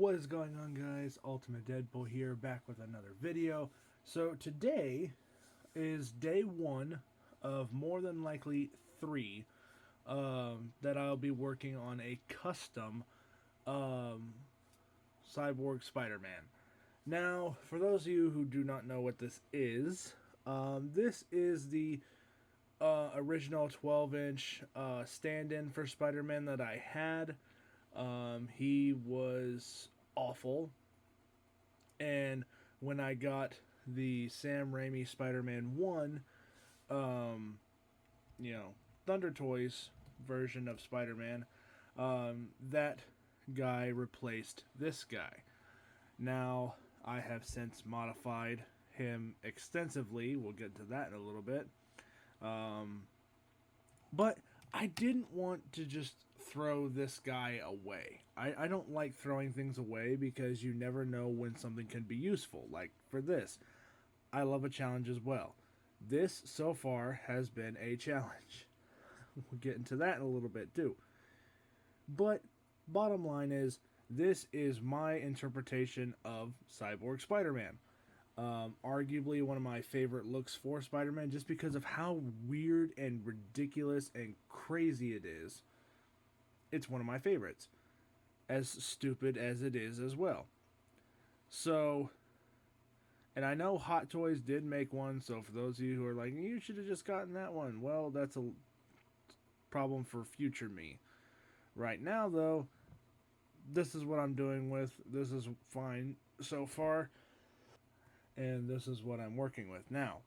What is going on, guys? Ultimate Deadpool here, back with another video. So today is day one of more than likely three that I'll be working on a custom Cyborg Spider-Man. Now, for those of you who do not know what this is the original 12-inch stand-in for Spider-Man that I had. He was awful. And when I got the Sam Raimi Spider-Man 1, Thunder Toys version of Spider-Man, that guy replaced this guy. Now, I have since modified him extensively. We'll get to that in a little bit. But I didn't want to just throw this guy away. I don't like throwing things away because you never know when something can be useful. Like for this, I love a challenge as well. This, so far, has been a challenge. We'll get into that in a little bit, too. But, bottom line is, this is my interpretation of Cyborg Spider-Man. Arguably one of my favorite looks for Spider-Man just because of how weird and ridiculous and crazy it is. It's one of my favorites. As stupid as it is as well. So, and I know Hot Toys did make one, so for those of you who are like, you should have just gotten that one. Well, that's a problem for future me. Right now, though, this is what I'm doing with. This is fine so far. And this is what I'm working with now.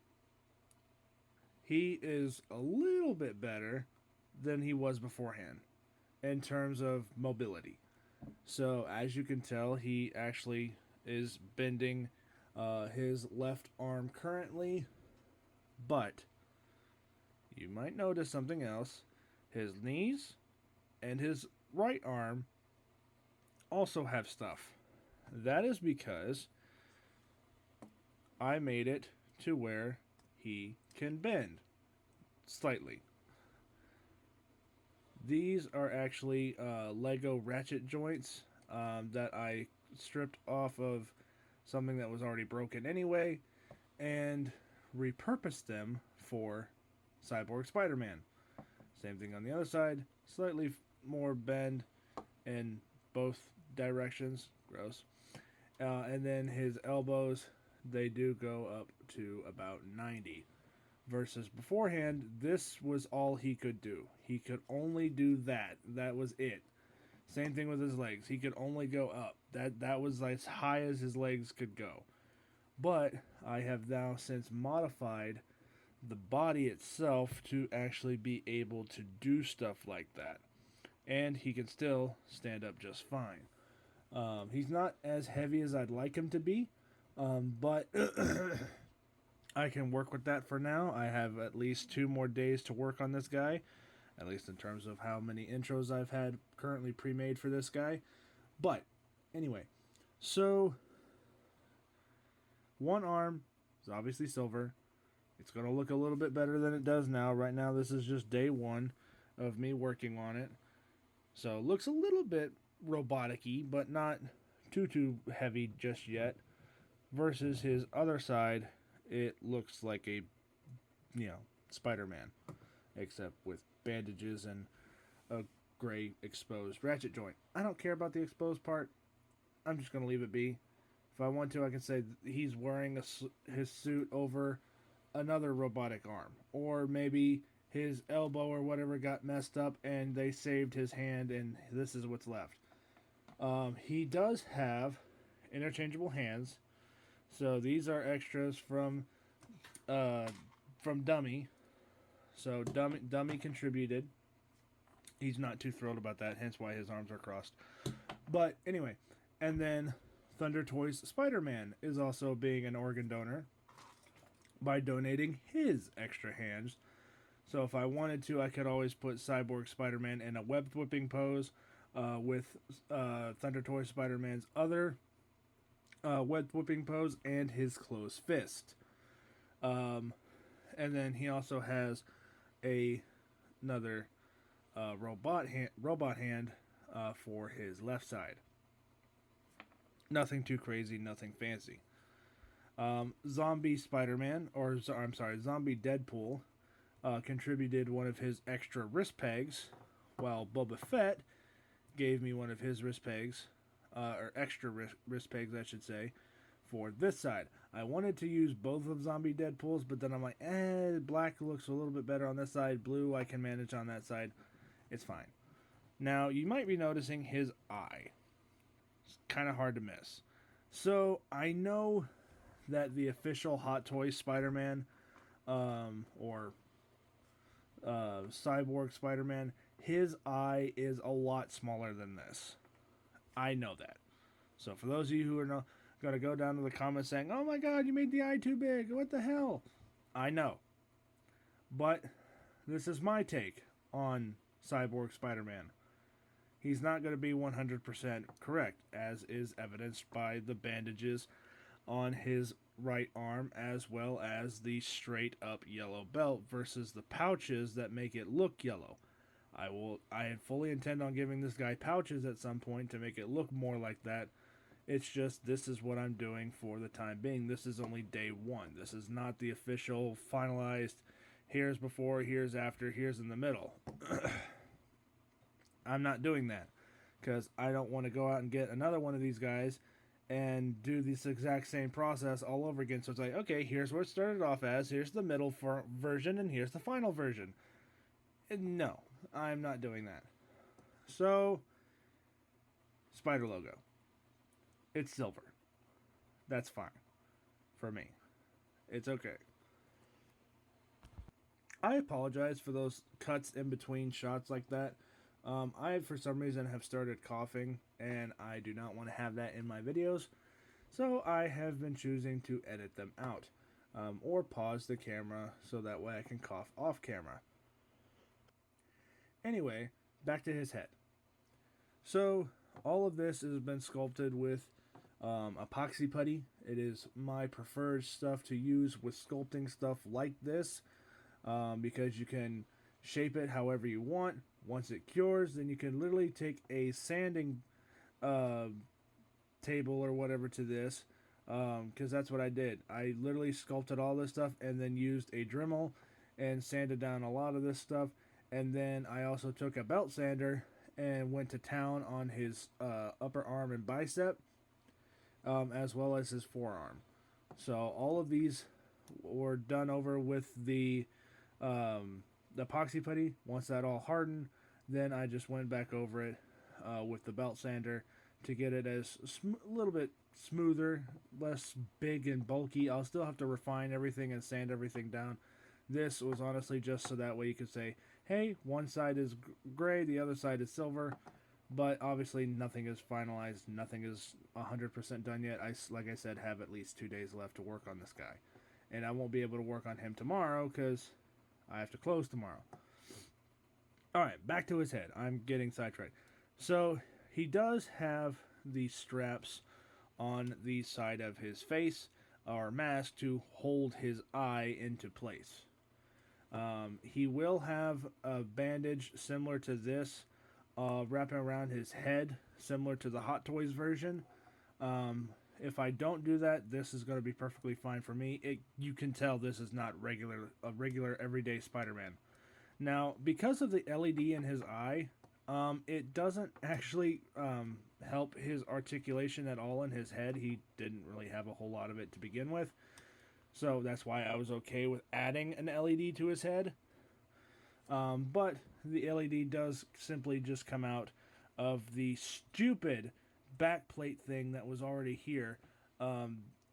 He is a little bit better than he was beforehand in terms of mobility. So as you can tell, he actually is bending his left arm currently. But you might notice something else. His knees and his right arm also have stuff. That is because I made it to where he can bend slightly. These are actually Lego ratchet joints that I stripped off of something that was already broken anyway and repurposed them for Cyborg Spider-Man. Same thing on the other side, slightly more bend in both directions. Gross. And then his elbows, they do go up to about 90. Versus beforehand, this was all he could do. He could only do that. That was it. Same thing with his legs. He could only go up. That was as high as his legs could go. But I have now since modified the body itself to actually be able to do stuff like that. And he can still stand up just fine. He's not as heavy as I'd like him to be. But I can work with that for now. I have at least 2 more days to work on this guy, at least in terms of how many intros I've had currently pre-made for this guy. But anyway, so one arm is obviously silver. It's going to look a little bit better than it does now. Right now, this is just day one of me working on it. So it looks a little bit robotic-y, but not too heavy just yet. Versus his other side, it looks like a, Spider-Man. Except with bandages and a gray exposed ratchet joint. I don't care about the exposed part. I'm just going to leave it be. If I want to, I can say he's wearing his suit over another robotic arm. Or maybe his elbow or whatever got messed up and they saved his hand and this is what's left. He does have interchangeable hands. So these are extras from Dummy. So Dummy contributed. He's not too thrilled about that, hence why his arms are crossed. But anyway, and then Thunder Toys Spider-Man is also being an organ donor by donating his extra hands. So if I wanted to, I could always put Cyborg Spider-Man in a web whipping pose with Thunder Toys Spider-Man's other web whipping pose and his closed fist. And then he also has another robot hand for his left side. Nothing too crazy, nothing fancy. Zombie Spider-Man, I'm sorry, Zombie Deadpool, contributed one of his extra wrist pegs, while Boba Fett gave me one of his wrist pegs, or extra wrist pegs, I should say, for this side. I wanted to use both of Zombie Deadpools, but then I'm like, black looks a little bit better on this side. Blue, I can manage on that side. It's fine. Now, you might be noticing his eye. It's kind of hard to miss. So, I know that the official Hot Toys Spider-Man, or Cyborg Spider-Man, his eye is a lot smaller than this. I know that. So for those of you who are going to go down to the comments saying, oh my god, you made the eye too big, what the hell? I know. But this is my take on Cyborg Spider-Man. He's not going to be 100% correct, as is evidenced by the bandages on his right arm, as well as the straight up yellow belt versus the pouches that make it look yellow. I fully intend on giving this guy pouches at some point to make it look more like that. It's just, this is what I'm doing for the time being. This is only day one. This is not the official, finalized, here's before, here's after, here's in the middle. I'm not doing that, because I don't want to go out and get another one of these guys and do this exact same process all over again. So it's like, okay, here's what it started off as, here's the middle version, and here's the final version. And no, I'm not doing that. So, spider logo. It's silver. That's fine. For me. It's okay. I apologize for those cuts in between shots like that. I, for some reason, have started coughing, and I do not want to have that in my videos. So I have been choosing to edit them out. Or pause the camera so that way I can cough off camera. Anyway, back to his head. So, all of this has been sculpted with epoxy putty. It is my preferred stuff to use with sculpting stuff like this, because you can shape it however you want. Once it cures, then you can literally take a sanding table or whatever to this, because that's what I did. I literally sculpted all this stuff and then used a Dremel and sanded down a lot of this stuff. And then I also took a belt sander and went to town on his upper arm and bicep, as well as his forearm. So all of these were done over with the epoxy putty. Once that all hardened, then I just went back over it with the belt sander to get it as a little bit smoother, less big and bulky. I'll still have to refine everything and sand everything down. This was honestly just so that way you could say, hey, one side is gray, the other side is silver, but obviously nothing is finalized, nothing is 100% done yet. Like I said, have at least 2 days left to work on this guy. And I won't be able to work on him tomorrow because I have to close tomorrow. Alright, back to his head. I'm getting sidetracked. So, he does have the straps on the side of his face, or mask, to hold his eye into place. He will have a bandage similar to this, wrapping around his head, similar to the Hot Toys version. If I don't do that, this is going to be perfectly fine for me. You can tell this is not a regular everyday Spider-Man. Now, because of the LED in his eye, it doesn't actually help his articulation at all in his head. He didn't really have a whole lot of it to begin with. So that's why I was okay with adding an LED to his head. But the LED does simply just come out of the stupid backplate thing that was already here.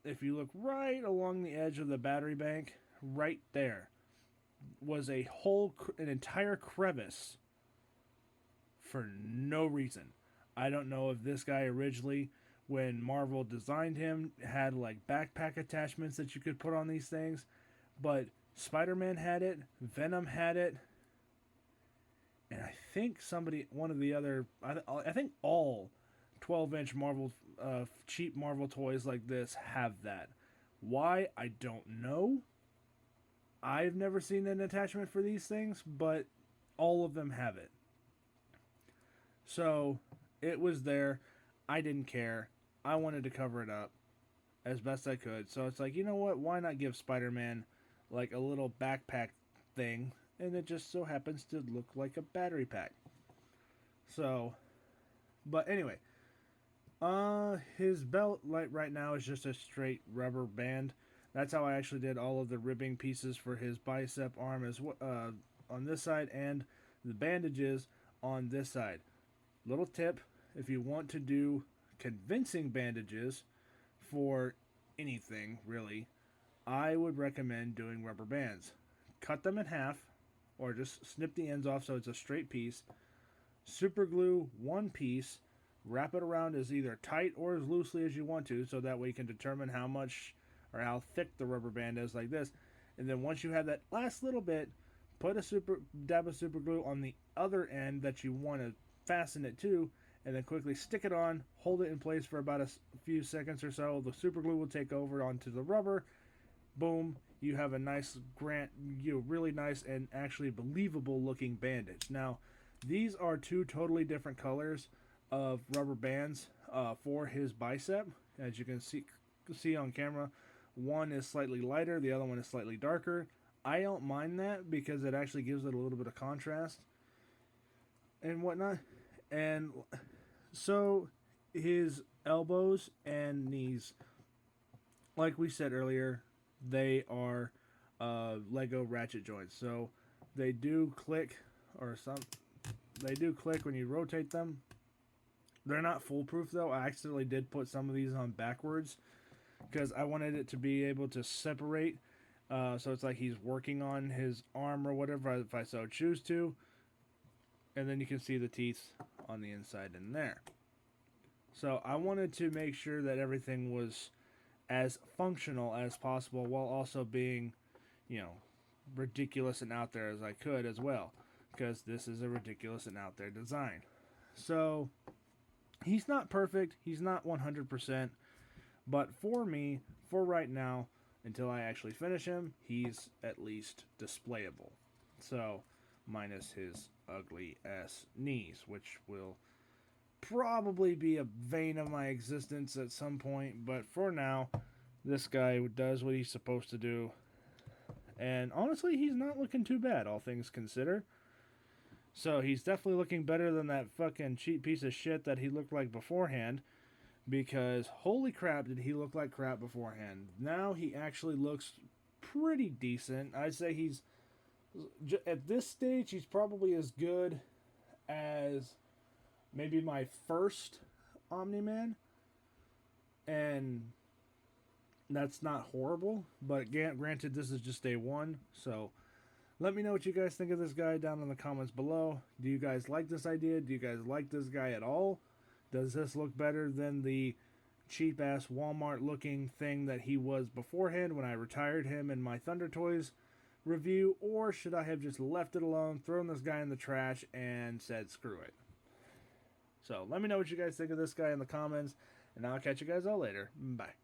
If you look right along the edge of the battery bank, right there was an entire crevice for no reason. I don't know if this guy originally, when Marvel designed him, had like backpack attachments that you could put on these things, but Spider-Man had it, Venom had it, and I think I think all 12-inch Marvel, cheap Marvel toys like this have that. Why? I don't know. I've never seen an attachment for these things, but all of them have it. So, it was there. I didn't care. I wanted to cover it up as best I could. So it's like, you know what? Why not give Spider-Man like a little backpack thing, and it just so happens to look like a battery pack. So, but anyway, his belt right now is just a straight rubber band. That's how I actually did all of the ribbing pieces for his bicep arm as on this side, and the bandages on this side. Little tip: if you want to do convincing bandages for anything really, I would recommend doing rubber bands. Cut them in half, or just snip the ends off so it's a straight piece. Super glue one piece, wrap it around as either tight or as loosely as you want to, so that way you can determine how much or how thick the rubber band is, like this. And then once you have that last little bit, put a dab of super glue on the other end that you want to fasten it to, and then quickly stick it on, hold it in place for about a few seconds or so. The super glue will take over onto the rubber. Boom, you have a nice, really nice and actually believable looking bandage. Now, these are two totally different colors of rubber bands for his bicep. As you can see on camera, one is slightly lighter, the other one is slightly darker. I don't mind that because it actually gives it a little bit of contrast and whatnot. And so his elbows and knees, like we said earlier, they are Lego ratchet joints. So they do click, they do click when you rotate them. They're not foolproof though. I accidentally did put some of these on backwards because I wanted it to be able to separate. So it's like he's working on his arm or whatever if I so choose to. And then you can see the teeth on the inside in there. So I wanted to make sure that everything was as functional as possible while also being, ridiculous and out there as I could as well. Because this is a ridiculous and out there design. So he's not perfect. He's not 100%. But for me, for right now, until I actually finish him, he's at least displayable. So, minus his ugly ass knees, which will probably be a vein of my existence at some point. But for now, this guy does what he's supposed to do. And honestly, he's not looking too bad, all things considered. So he's definitely looking better than that fucking cheap piece of shit that he looked like beforehand. Because holy crap, did he look like crap beforehand. Now he actually looks pretty decent. I'd say he's, at this stage, he's probably as good as maybe my first Omni-Man. And that's not horrible. But granted, this is just day one. So let me know what you guys think of this guy down in the comments below. Do you guys like this idea? Do you guys like this guy at all? Does this look better than the cheap-ass Walmart-looking thing that he was beforehand when I retired him in my Thunder Toys review? Or should I have just left it alone, thrown this guy in the trash, and said screw it? So let me know what you guys think of this guy in the comments, and I'll catch you guys all later. Bye.